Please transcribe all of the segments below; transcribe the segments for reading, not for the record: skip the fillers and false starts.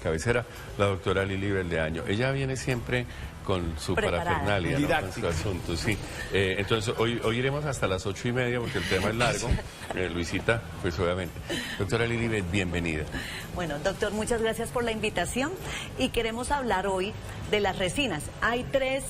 Cabecera, la doctora Lili Beldeaño. Ella viene siempre con su parafernalia, ¿no? Con su asunto, sí. Entonces, hoy iremos hasta las 8:30 porque el tema es largo. Luisita, pues obviamente. Doctora Lili, bienvenida. Bueno, doctor, muchas gracias por la invitación y queremos hablar hoy de las resinas. Hay tres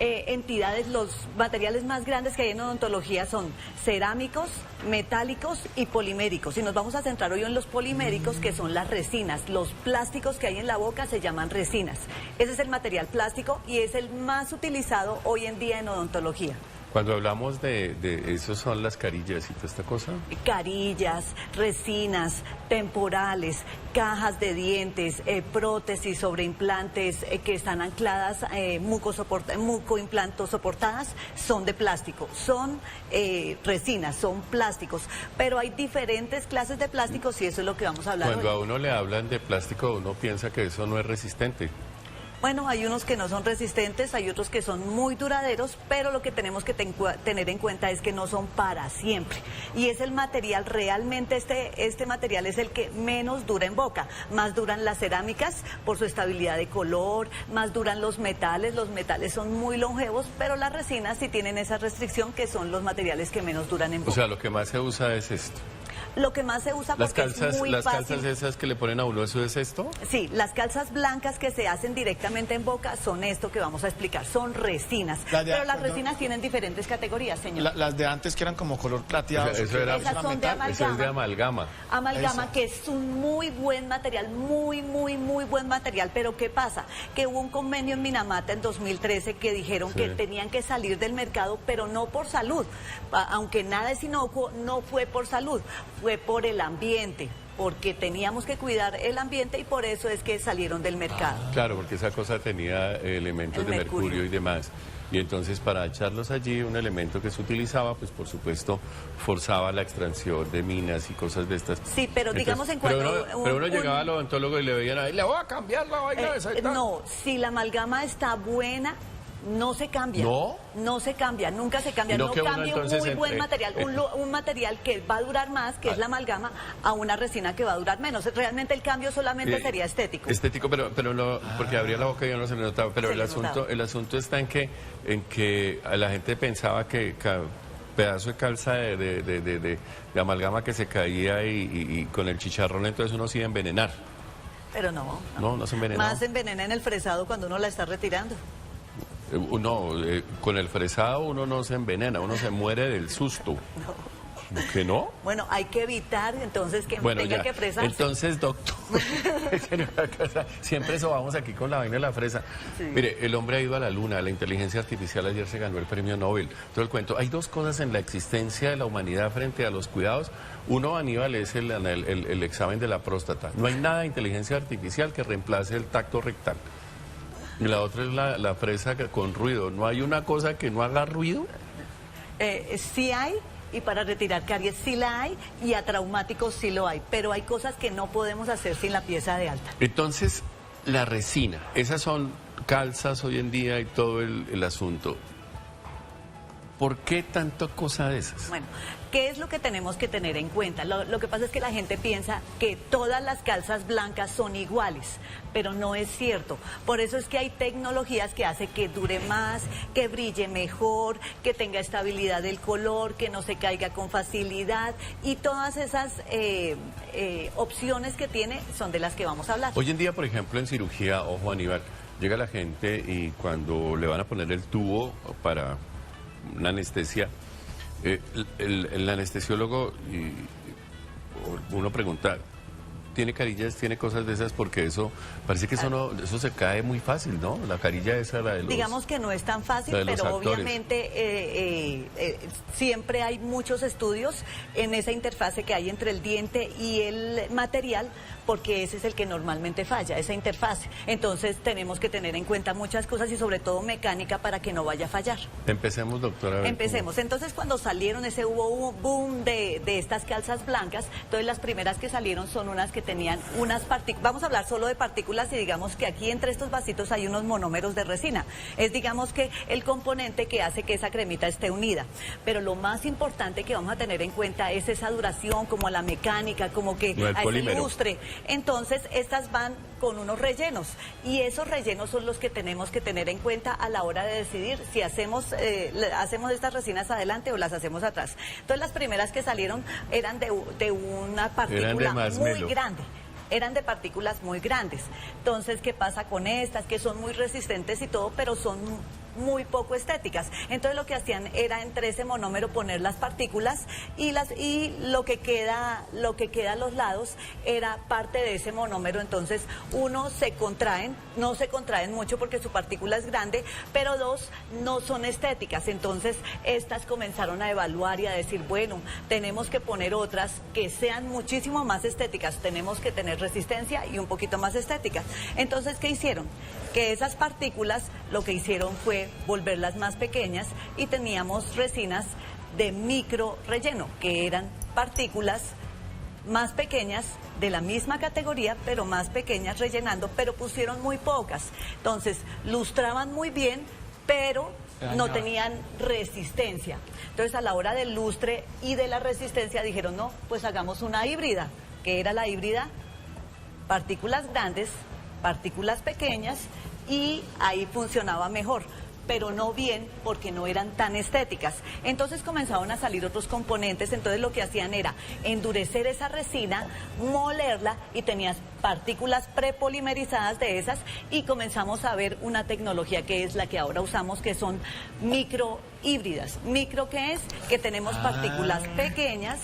entidades, los materiales más grandes que hay en odontología son cerámicos, metálicos y poliméricos. Y nos vamos a centrar hoy en los poliméricos, que son las resinas. Los plásticos que hay en la boca se llaman resinas. Ese es el material plástico y es el más utilizado hoy en día en odontología. Cuando hablamos de eso, son las carillas y toda esta cosa. Carillas, resinas, temporales, cajas de dientes, prótesis sobre implantes que están ancladas, mucoimplantos soportadas, son de plástico, son resinas, son plásticos, pero hay diferentes clases de plásticos y eso es lo que vamos a hablar Cuando hoy. a uno le hablan de plástico, uno piensa que eso no es resistente. Bueno, hay unos que no son resistentes, hay otros que son muy duraderos, pero lo que tenemos que tener en cuenta es que no son para siempre. Y es el material, realmente este material es el que menos dura en boca. Más duran las cerámicas por su estabilidad de color, más duran los metales son muy longevos, pero las resinas sí tienen esa restricción que son los materiales que menos duran en boca. O sea, lo que más se usa es esto. Lo que más se usa porque es muy fácil. ¿Las calzas esas que le ponen a uno, eso es esto? Sí, las calzas blancas que se hacen directamente en boca son esto que vamos a explicar, son resinas. Pero las resinas tienen diferentes categorías, señor. Las de antes que eran como color plateado. Esas son de amalgama. Eso es de amalgama. Amalgama, Eso. que es un muy buen material, muy buen material. Pero ¿qué pasa? Que hubo un convenio en Minamata en 2013 que dijeron que tenían que salir del mercado, pero no por salud. Aunque nada es inocuo, no fue por salud, fue por el ambiente, porque teníamos que cuidar el ambiente y por eso es que salieron del mercado. Claro, porque esa cosa tenía elementos de mercurio y demás. Y entonces para echarlos allí, un elemento que se utilizaba, pues por supuesto, forzaba la extracción de minas y cosas de estas. Sí, pero digamos en cuanto... Pero uno llegaba al odontólogo y le veían ahí, le voy a cambiar la vaina esa y tal. No, si la amalgama está buena, no se cambia. ¿No? No se cambia, nunca se cambia. No cambia un muy buen material, un material que va a durar más, que es la amalgama, a una resina que va a durar menos. Realmente el cambio solamente sería estético. Estético, pero no, porque abría la boca y yo no se le notaba. Pero el asunto está en que la gente pensaba que pedazo de calza de amalgama que se caía y con el chicharrón entonces uno se iba a envenenar. Pero no. No se envenena. Más se envenena en el fresado cuando uno la está retirando. No, con el fresado uno no se envenena, uno se muere del susto. ¿Que no? Bueno, hay que evitar entonces que tenga que fresarse. Entonces, doctor, siempre vamos aquí con la vaina de la fresa. Sí. Mire, el hombre ha ido a la luna, la inteligencia artificial ayer se ganó el premio Nobel. Todo el cuento. Hay dos cosas en la existencia de la humanidad frente a los cuidados. Uno, Aníbal, es el examen de la próstata. No hay nada de inteligencia artificial que reemplace el tacto rectal. Y la otra es la fresa con ruido. ¿No hay una cosa que no haga ruido? Sí hay, y para retirar caries sí la hay, y a traumáticos sí lo hay. Pero hay cosas que no podemos hacer sin la pieza de alta. Entonces, la resina, esas son calzas hoy en día y todo el asunto. ¿Por qué tanta cosa de esas? Bueno, ¿qué es lo que tenemos que tener en cuenta? Lo que pasa es que la gente piensa que todas las calzas blancas son iguales, pero no es cierto. Por eso es que hay tecnologías que hacen que dure más, que brille mejor, que tenga estabilidad del color, que no se caiga con facilidad, y todas esas opciones que tiene son de las que vamos a hablar. Hoy en día, por ejemplo, en cirugía, ojo Aníbal, llega la gente y cuando le van a poner el tubo para una anestesia, el anestesiólogo, uno pregunta, ¿tiene carillas, tiene cosas de esas? Porque eso, parece que eso se cae muy fácil, ¿no? La carilla esa, la de los... Digamos que no es tan fácil, pero obviamente siempre hay muchos estudios en esa interfase que hay entre el diente y el material, porque ese es el que normalmente falla, esa interfase. Entonces tenemos que tener en cuenta muchas cosas y sobre todo mecánica para que no vaya a fallar. Empecemos, doctora. Empecemos. Entonces cuando salieron hubo un boom de estas calzas blancas, entonces las primeras que salieron son unas que tenían unas partículas, vamos a hablar solo de partículas y digamos que aquí entre estos vasitos hay unos monómeros de resina. Es digamos que el componente que hace que esa cremita esté unida. Pero lo más importante que vamos a tener en cuenta es esa duración, como la mecánica, como que a ese lustre. Entonces estas van con unos rellenos, y esos rellenos son los que tenemos que tener en cuenta a la hora de decidir si hacemos estas resinas adelante o las hacemos atrás. Entonces las primeras que salieron eran de una partícula muy grande. Eran de partículas muy grandes. Entonces, ¿qué pasa con estas? Que son muy resistentes y todo, pero son muy poco estéticas. Entonces lo que hacían era entre ese monómero poner las partículas y lo que queda a los lados era parte de ese monómero. Entonces uno, se contraen, no se contraen mucho porque su partícula es grande, pero dos, no son estéticas. Entonces estas comenzaron a evaluar y a decir, bueno, tenemos que poner otras que sean muchísimo más estéticas, tenemos que tener resistencia y un poquito más estéticas. Entonces, ¿qué hicieron? Que esas partículas lo que hicieron fue volverlas más pequeñas, y teníamos resinas de micro relleno, que eran partículas más pequeñas de la misma categoría, pero más pequeñas rellenando, pero pusieron muy pocas. Entonces, lustraban muy bien, pero no tenían resistencia. Entonces, a la hora del lustre y de la resistencia dijeron, no, pues hagamos una híbrida. ¿Qué era la híbrida? Partículas grandes, partículas pequeñas, y ahí funcionaba mejor, pero no bien porque no eran tan estéticas. Entonces comenzaron a salir otros componentes. Entonces lo que hacían era endurecer esa resina, molerla, y tenías partículas prepolimerizadas de esas, y comenzamos a ver una tecnología que es la que ahora usamos, que son microhíbridas. ¿Micro qué es? Que tenemos partículas pequeñas.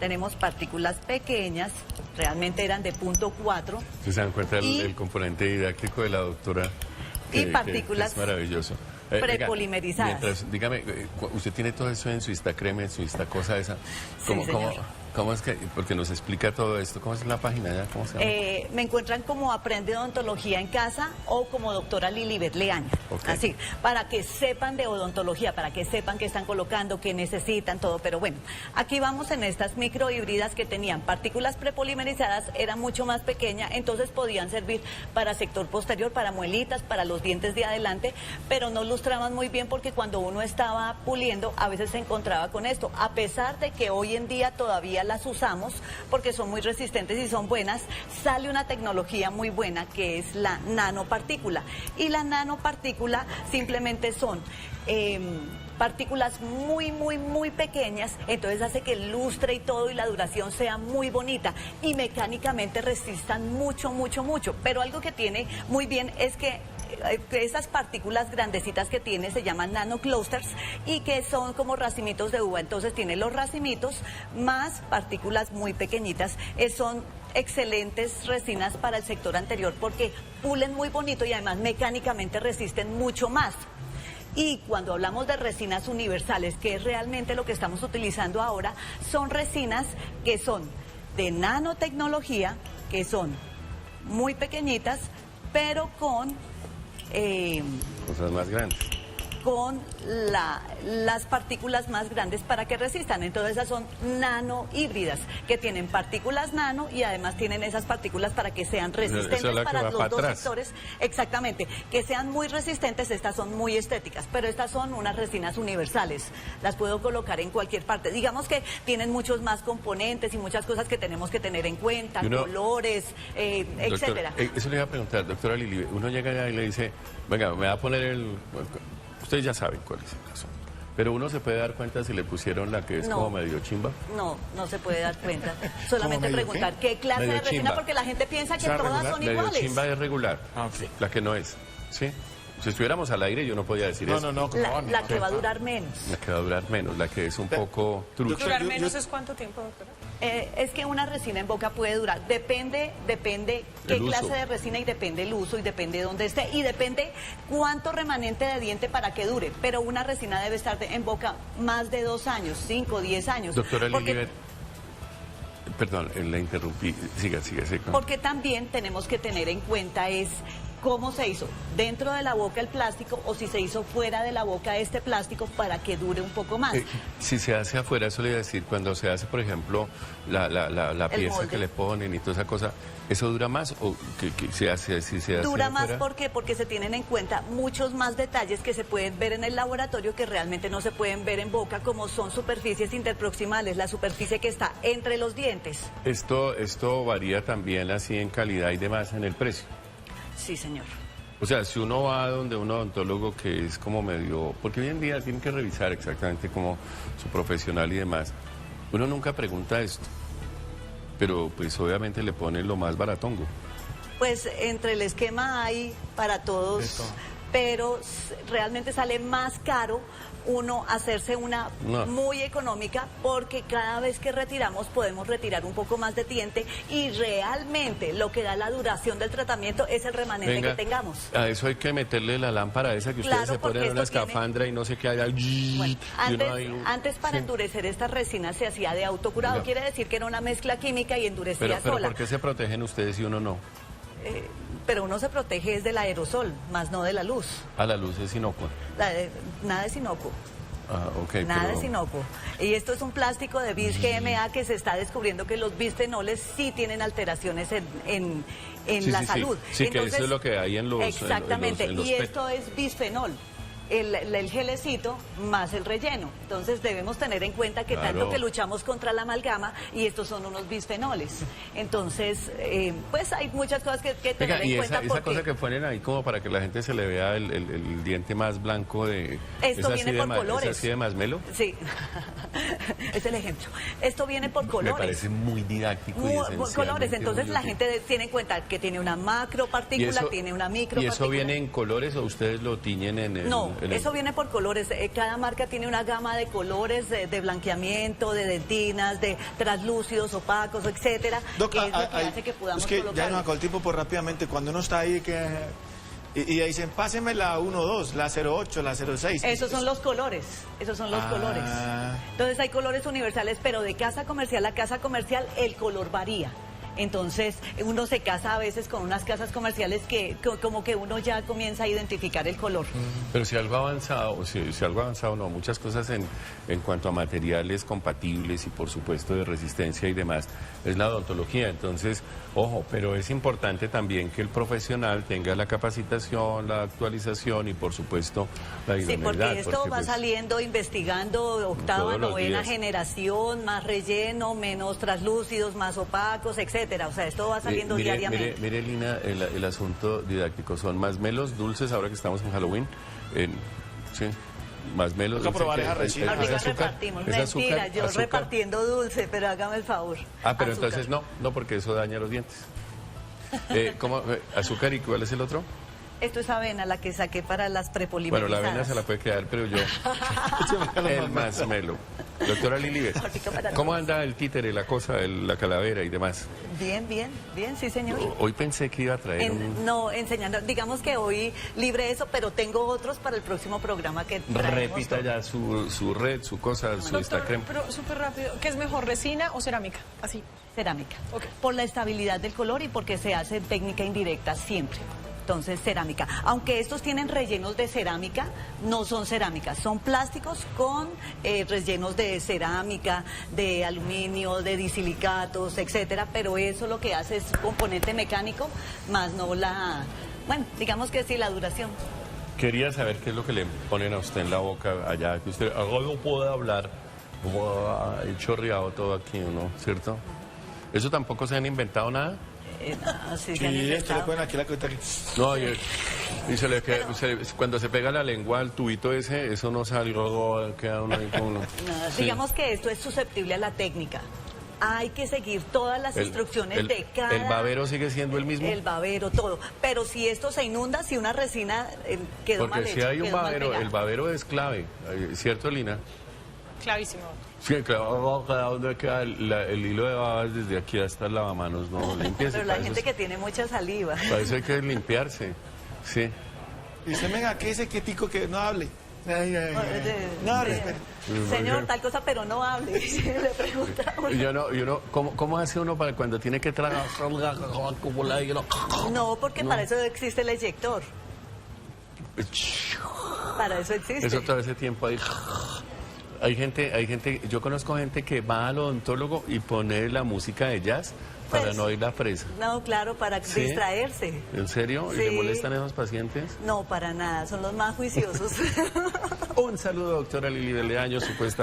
Tenemos partículas pequeñas, realmente eran de 0.4. ¿Se dan cuenta el componente didáctico de la doctora? Y partículas es maravilloso. Prepolimerizadas. Mientras, dígame, usted tiene todo eso en su Instacreme, en su Instacosa esa. ¿Cómo es que, porque nos explica todo esto? ¿Cómo es la página ya? ¿Cómo se llama? Me encuentran como Aprende Odontología en Casa o como doctora Lilibet Leaña. Okay. Así, para que sepan de odontología, para que sepan qué están colocando, qué necesitan, todo. Pero bueno, aquí vamos en estas microhíbridas que tenían partículas prepolimerizadas, era mucho más pequeña, entonces podían servir para sector posterior, para muelitas, para los dientes de adelante, pero no lustraban muy bien porque cuando uno estaba puliendo a veces se encontraba con esto, a pesar de que hoy en día todavía las usamos porque son muy resistentes y son buenas. Sale una tecnología muy buena que es la nanopartícula, y la nanopartícula simplemente son partículas muy pequeñas, entonces hace que el lustre y todo y la duración sea muy bonita, y mecánicamente resistan mucho, pero algo que tiene muy bien es que esas partículas grandecitas que tiene se llaman nanoclusters, y que son como racimitos de uva. Entonces tiene los racimitos más partículas muy pequeñitas. Son excelentes resinas para el sector anterior porque pulen muy bonito y además mecánicamente resisten mucho más. Y cuando hablamos de resinas universales, que es realmente lo que estamos utilizando ahora, son resinas que son de nanotecnología, que son muy pequeñitas, pero con cosas más grandes, con las partículas más grandes para que resistan. Entonces esas son nanohíbridas, que tienen partículas nano y además tienen esas partículas para que sean resistentes para los dos sectores. Exactamente, que sean muy resistentes. Estas son muy estéticas, pero estas son unas resinas universales, las puedo colocar en cualquier parte. Digamos que tienen muchos más componentes y muchas cosas que tenemos que tener en cuenta, colores, etcétera. Eso le iba a preguntar, doctora Lili. Uno llega allá y le dice, venga, me va a poner el... Ustedes ya saben cuál es el caso. Pero uno se puede dar cuenta si le pusieron la que es como medio chimba. No se puede dar cuenta. Solamente preguntar qué clase de resina, chimba, porque la gente piensa que todas regular, son iguales. Medio chimba es regular, la que no es. ¿Sí? Si estuviéramos al aire yo no podía decir eso. La que va a durar menos. La que va a durar menos, la que es un poco trucha. ¿Durar menos es cuánto tiempo, doctora? Es que una resina en boca puede durar, depende qué clase de resina, y depende el uso, y depende de dónde esté, y depende cuánto remanente de diente para que dure. Pero una resina debe estar en boca más de 2 años, 5, 10 años. Doctora Lilibet, perdón, la interrumpí, siga. Porque también tenemos que tener en cuenta cómo se hizo, dentro de la boca el plástico o si se hizo fuera de la boca este plástico para que dure un poco más. Si se hace afuera, eso le iba a decir, cuando se hace, por ejemplo, la pieza molde que le ponen y toda esa cosa, ¿eso dura más o que se hace, si se hace Dura más, afuera? ¿por qué? Porque se tienen en cuenta muchos más detalles que se pueden ver en el laboratorio que realmente no se pueden ver en boca, como son superficies interproximales, la superficie que está entre los dientes. Esto varía también así en calidad y demás en el precio. Sí, señor. O sea, si uno va donde un odontólogo que es como medio... Porque hoy en día tienen que revisar exactamente como su profesional y demás. Uno nunca pregunta esto, pero pues obviamente le ponen lo más baratongo. Pues entre el esquema hay para todos, pero realmente sale más caro uno hacerse una muy económica, porque cada vez que retiramos podemos retirar un poco más de diente y realmente lo que da la duración del tratamiento es el remanente que tengamos. A eso hay que meterle la lámpara esa que ustedes se ponen en una escafandra y no sé qué haya. Bueno, antes para endurecer estas resinas se hacía de autocurado, quiere decir que era una mezcla química y endurecía pero sola. ¿por qué se protegen ustedes y uno no? Pero uno se protege es del aerosol, más no de la luz. A la luz es inocuo. Nada es inocuo. Ah, ok. Nada es inocuo. Y esto es un plástico de bis GMA que se está descubriendo que los bisfenoles sí tienen alteraciones en la salud. Sí, entonces, que eso es lo que hay en los... Exactamente, en los y esto es bisfenol. El gelecito más el relleno. Entonces debemos tener en cuenta que tanto que luchamos contra la amalgama y estos son unos bisfenoles. Entonces, pues hay muchas cosas que tener en cuenta. Esa cosa que ponen ahí como para que la gente se le vea el diente más blanco de... Esto viene por colores. ¿Es así de masmelo? Sí, es el ejemplo. Esto viene por colores. Me parece muy didáctico. Por colores, entonces la gente tiene en cuenta que tiene una macro partícula, tiene una micro partícula. ¿Y eso viene en colores o ustedes lo tiñen en el...? No, eso viene por colores. Cada marca tiene una gama de colores, de blanqueamiento, de dentinas, de translúcidos, opacos, etcétera. Doc, que es lo que hace que podamos colocar. Ya nos acabó el tiempo, pues rápidamente, cuando uno está ahí y dicen, páseme la 1.2, la 0.8, la 0.6. Esos son los colores, colores. Entonces hay colores universales, pero de casa comercial a casa comercial el color varía. Entonces uno se casa a veces con unas casas comerciales que como que uno ya comienza a identificar el color. Pero si algo ha avanzado, si algo ha avanzado, no, muchas cosas en cuanto a materiales compatibles y por supuesto de resistencia y demás, es la odontología. Entonces, ojo, pero es importante también que el profesional tenga la capacitación, la actualización y por supuesto la idoneidad. Sí, porque esto va saliendo, investigando, octava, novena generación, más relleno, menos translúcidos, más opacos, etcétera. O sea, esto va saliendo diariamente. Mire, Lina, el asunto didáctico, son masmelos dulces ahora que estamos en Halloween. Sí, masmelos. Toca probar esa resina. Arriba repartimos. Mentira, yo repartiendo dulce, pero hágame el favor. Pero entonces no, porque eso daña los dientes. ¿Cómo? ¿Azúcar y cuál es el otro? Esto es avena, la que saqué para las prepolimerizadas. Bueno, la avena se la puede quedar, pero yo... el masmelo. Doctora Lilibet, ¿cómo anda el títere, la cosa, la calavera y demás? Bien, sí, señor. Hoy pensé que iba a traer No, enseñando, digamos que hoy libre eso, pero tengo otros para el próximo programa que traemos. Repita ya su red, su cosa, su Instagram. Pero súper rápido, ¿qué es mejor, resina o cerámica? Así. Cerámica. Okay. Por la estabilidad del color y porque se hace técnica indirecta siempre. Entonces, cerámica. Aunque estos tienen rellenos de cerámica, no son cerámicas, son plásticos con rellenos de cerámica, de aluminio, de disilicatos, etcétera, pero eso lo que hace es componente mecánico, más no bueno, digamos que sí, la duración. Quería saber qué es lo que le ponen a usted en la boca allá, que usted no puede hablar, como chorreado todo aquí, ¿no? ¿Cierto? ¿Eso tampoco se han inventado nada? No, sí, esto le ponen aquí la cuenta aquí. No, y cuando se pega la lengua al tubito ese, eso no sale, luego queda uno ahí con uno. Digamos que esto es susceptible a la técnica. Hay que seguir todas las instrucciones de cada... ¿El babero sigue siendo el mismo? El babero, todo. Pero si esto se inunda, si una resina quedó mal hecha, porque si hay un babero, el babero es clave, ¿cierto, Lina? Clavísimo. Sí, claro, ¿dónde queda el hilo de babas desde aquí hasta el lavamanos? No, limpiese. Pero la gente que tiene mucha saliva. Para eso hay que limpiarse, sí. Y usted, venga, ¿qué ese quietico que no hable? No, Sí. respeta. Señor, tal cosa, pero no hable. Le pregunta uno. Yo no, ¿cómo hace uno para cuando tiene que tragar? No, porque para eso existe el eyector. Para eso existe. Eso todo ese tiempo ahí. Hay gente, yo conozco gente que va al odontólogo y pone la música de jazz para Pues, no oír la fresa. No, claro, para ¿Sí? distraerse. ¿En serio? ¿Y Sí. le molestan a esos pacientes? No, para nada, son los más juiciosos. Un saludo, doctora Lili de Leaño, supuestamente.